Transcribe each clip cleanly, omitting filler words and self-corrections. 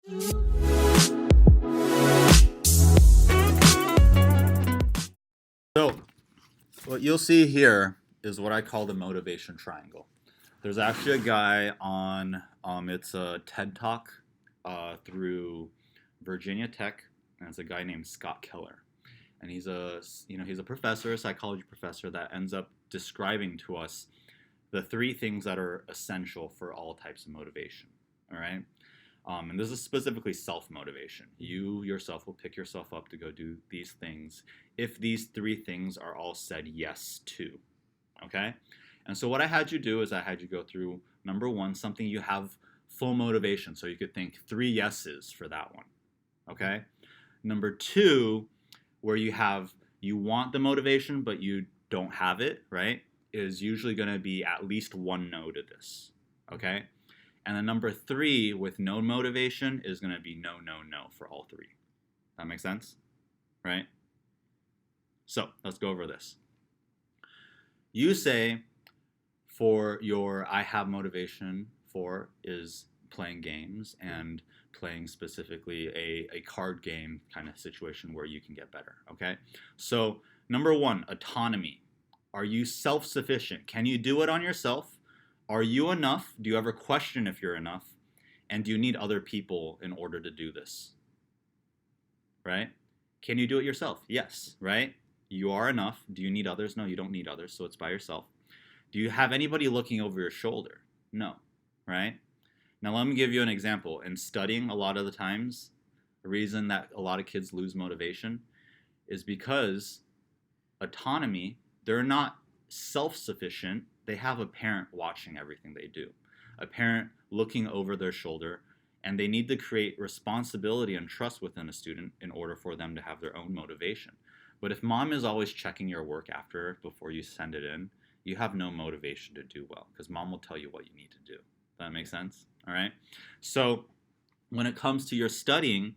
So what you'll see here is what I call the motivation triangle. There's actually a guy on, it's a TED Talk through Virginia Tech, and it's a guy named Scott Keller. And he's a professor, a psychology professor that ends up describing to us the three things that are essential for all types of motivation. All right. And this is specifically self-motivation. You yourself will pick yourself up to go do these things if these three things are all said yes to. Okay? And so what I had you do is I had you go through, number one, something you have full motivation. So you could think 3 yeses for that one. Okay? Number two, where you want the motivation but you don't have it, right, is usually going to be at least 1 no to this. Okay? And then number 3 with no motivation is going to be no, no, no for all 3. That makes sense? Right? So let's go over this. You say for your I have motivation for is playing games and playing specifically a card game kind of situation where you can get better. Okay? So number 1, autonomy. Are you self-sufficient? Can you do it on yourself? Are you enough? Do you ever question if you're enough? And do you need other people in order to do this? Right? Can you do it yourself? Yes, right? You are enough. Do you need others? No, you don't need others, so it's by yourself. Do you have anybody looking over your shoulder? No, right? Now let me give you an example. In studying, a lot of the times, the reason that a lot of kids lose motivation is because autonomy, they're not self-sufficient. They have a parent watching everything they do, a parent looking over their shoulder, and they need to create responsibility and trust within a student in order for them to have their own motivation. But if mom is always checking your work before you send it in, you have no motivation to do well because mom will tell you what you need to do. Does that make sense? All right. So when it comes to your studying,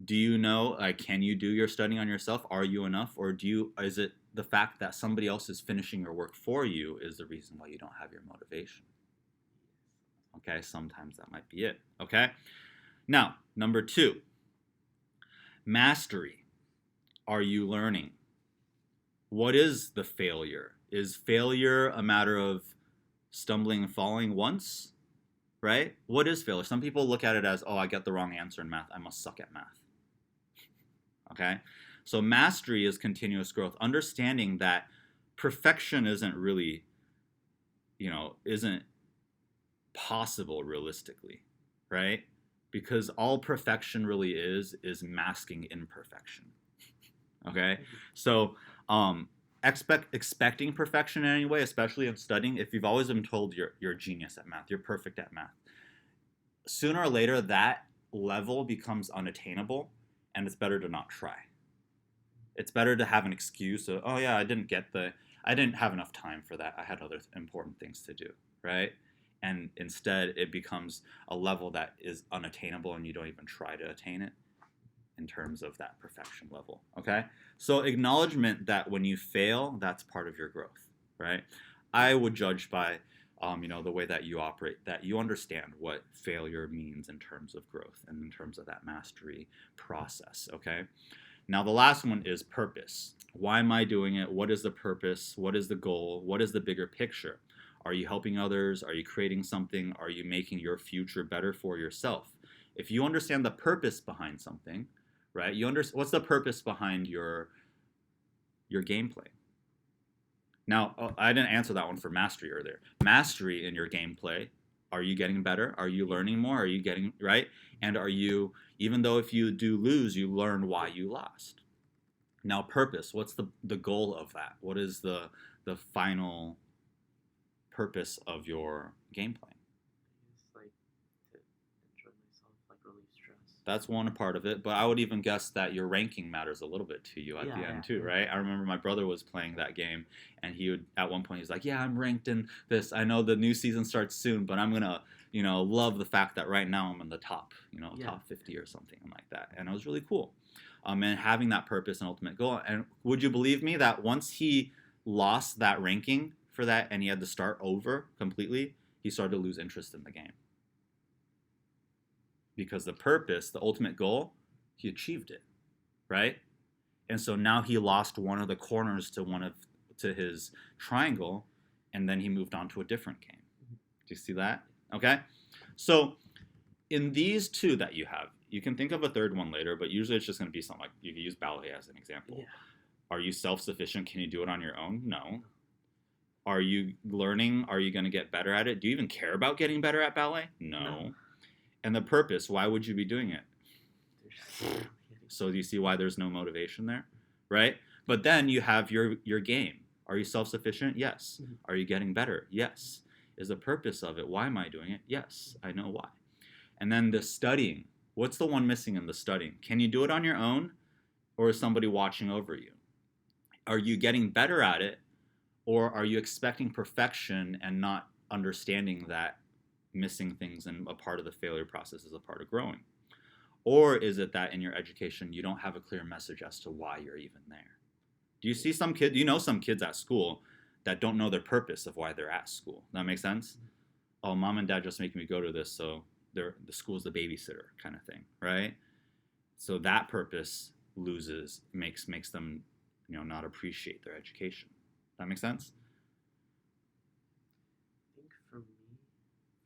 do you know, can you do your studying on yourself? Are you enough? Or is it the fact that somebody else is finishing your work for you is the reason why you don't have your motivation? Okay, sometimes that might be it. Okay? Now, number 2, mastery. Are you learning? What is the failure? Is failure a matter of stumbling and falling once? Right? What is failure? Some people look at it as, oh, I got the wrong answer in math. I must suck at math. Okay? So mastery is continuous growth. Understanding that perfection isn't really, isn't possible realistically, right? Because all perfection really is masking imperfection. Okay? So expecting perfection in any way, especially in studying, if you've always been told you're a genius at math, you're perfect at math, sooner or later that level becomes unattainable and it's better to not try. It's better to have an excuse of, oh yeah, I didn't have enough time for that. I had other important things to do, right? And instead it becomes a level that is unattainable and you don't even try to attain it in terms of that perfection level, okay? So acknowledgement that when you fail, that's part of your growth, right? I would judge by, the way that you operate, that you understand what failure means in terms of growth and in terms of that mastery process, okay? Now the last one is purpose. Why am I doing it? What is the purpose? What is the goal? What is the bigger picture? Are you helping others? Are you creating something? Are you making your future better for yourself? If you understand the purpose behind something, right? What's the purpose behind your gameplay? Now, I didn't answer that one for mastery earlier. Mastery in your gameplay, are you getting better? Are you learning more? Are you getting, right? And are you, even though if you do lose, you learn why you lost. Now, purpose, what's the goal of that? What is the final purpose of your gameplay? It's like to enjoy myself, like relieve stress. That's one part of it, but I would even guess that your ranking matters a little bit to you at the end too, right? I remember my brother was playing that game, and he would, at one point, he's like, yeah, I'm ranked in this. I know the new season starts soon, but I'm going to, love the fact that right now I'm in the top, top 50 or something like that. And it was really cool. And having that purpose and ultimate goal. And would you believe me that once he lost that ranking for that and he had to start over completely, he started to lose interest in the game. because the purpose, the ultimate goal, he achieved it, right? And so now he lost one of the corners to his triangle, and then he moved on to a different game. Do you see that? Okay. So in these two that you have, you can think of a third one later, but usually it's just going to be something like you can use ballet as an example. Yeah. Are you self-sufficient? Can you do it on your own? No. Are you learning? Are you going to get better at it? Do you even care about getting better at ballet? No. And the purpose, why would you be doing it? So do you see why there's no motivation there? Right? But then you have your game. Are you self-sufficient? Yes. Mhm. Are you getting better? Yes. Is the purpose of it? Why am I doing it? Yes. I know why. And then the studying. What's the one missing in the studying? Can you do it on your own, or is somebody watching over you? Are you getting better at it, or are you expecting perfection and not understanding that missing things and a part of the failure process is a part of growing? Or is it that in your education you don't have a clear message as to why you're even there? Do you see some kids, you know some kids at school that don't know their purpose of why they're at school? That makes sense? Oh, mom and dad just make me go to this, so the school's the babysitter kind of thing, right? So that purpose makes them, not appreciate their education. That makes sense? I think for me,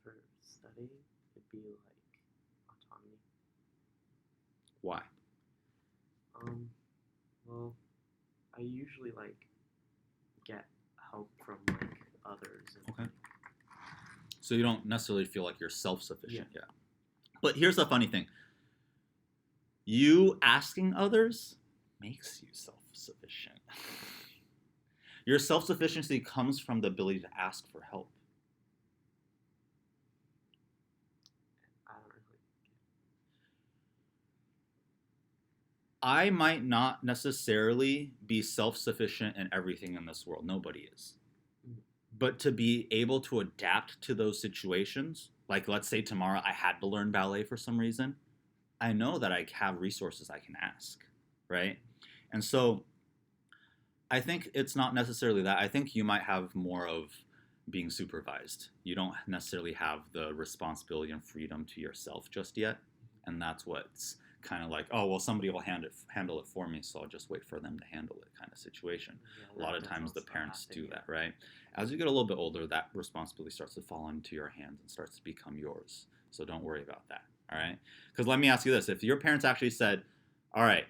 for studying, it'd be like autonomy. Why? Well, I usually like get help from like others. And, Okay. So you don't necessarily feel like you're self-sufficient Yeah. yet. But here's the funny thing. You asking others makes you self-sufficient. Your self-sufficiency comes from the ability to ask for help. I don't really. I might not necessarily be self-sufficient in everything in this world. Nobody is. But to be able to adapt to those situations, like let's say tomorrow I had to learn ballet for some reason, I know that I have resources I can ask, right? And so I think it's not necessarily that. I think you might have more of being supervised. You don't necessarily have the responsibility and freedom to yourself just yet. And that's what's kind of like, oh, well, somebody will handle it for me, so I'll just wait for them to handle it kind of situation. Yeah, A lot of that times the does also parents happen, do yeah. that, right? As you get a little bit older, that responsibility starts to fall into your hands and starts to become yours. So don't worry about that, all right? Because let me ask you this. If your parents actually said, all right,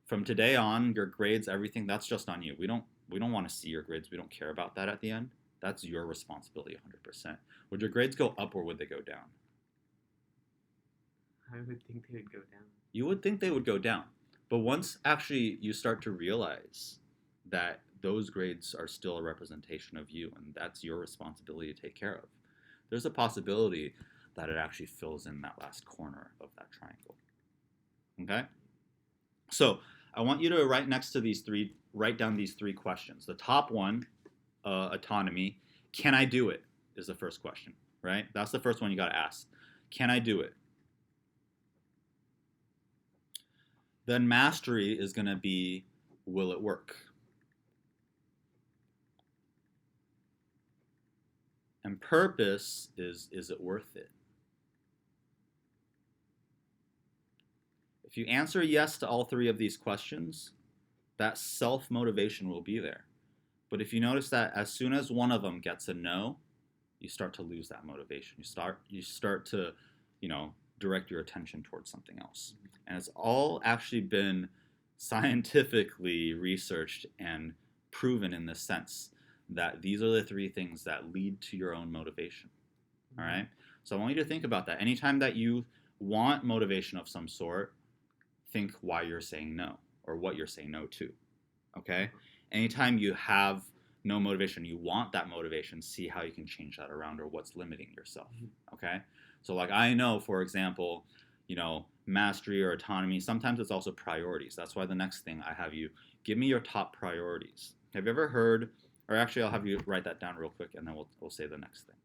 from today on, your grades, everything, that's just on you. We don't want to see your grades. We don't care about that at the end. That's your responsibility 100%. Would your grades go up or would they go down? I would think they would go down. You would think they would go down. But once actually you start to realize that those grades are still a representation of you and that's your responsibility to take care of, there's a possibility that it actually fills in that last corner of that triangle. Okay? So I want you to write down these three questions. The top one, autonomy, can I do it, is the first question, right? That's the first one you got to ask. Can I do it? Then mastery is going to be, will it work? And purpose is it worth it? If you answer yes to all three of these questions, that self-motivation will be there. But if you notice that as soon as one of them gets a no, you start to lose that motivation. You start to, direct your attention towards something else. And it's all actually been scientifically researched and proven in this sense that these are the three things that lead to your own motivation. All right? So I want you to think about that. Anytime that you want motivation of some sort, think why you're saying no or what you're saying no to. Okay? Anytime you have no motivation, you want that motivation, see how you can change that around or what's limiting yourself. Okay? So like I know, for example, mastery or autonomy, sometimes it's also priorities. That's why the next thing I have you give me your top priorities. Have you ever heard, or actually I'll have you write that down real quick and then we'll say the next thing.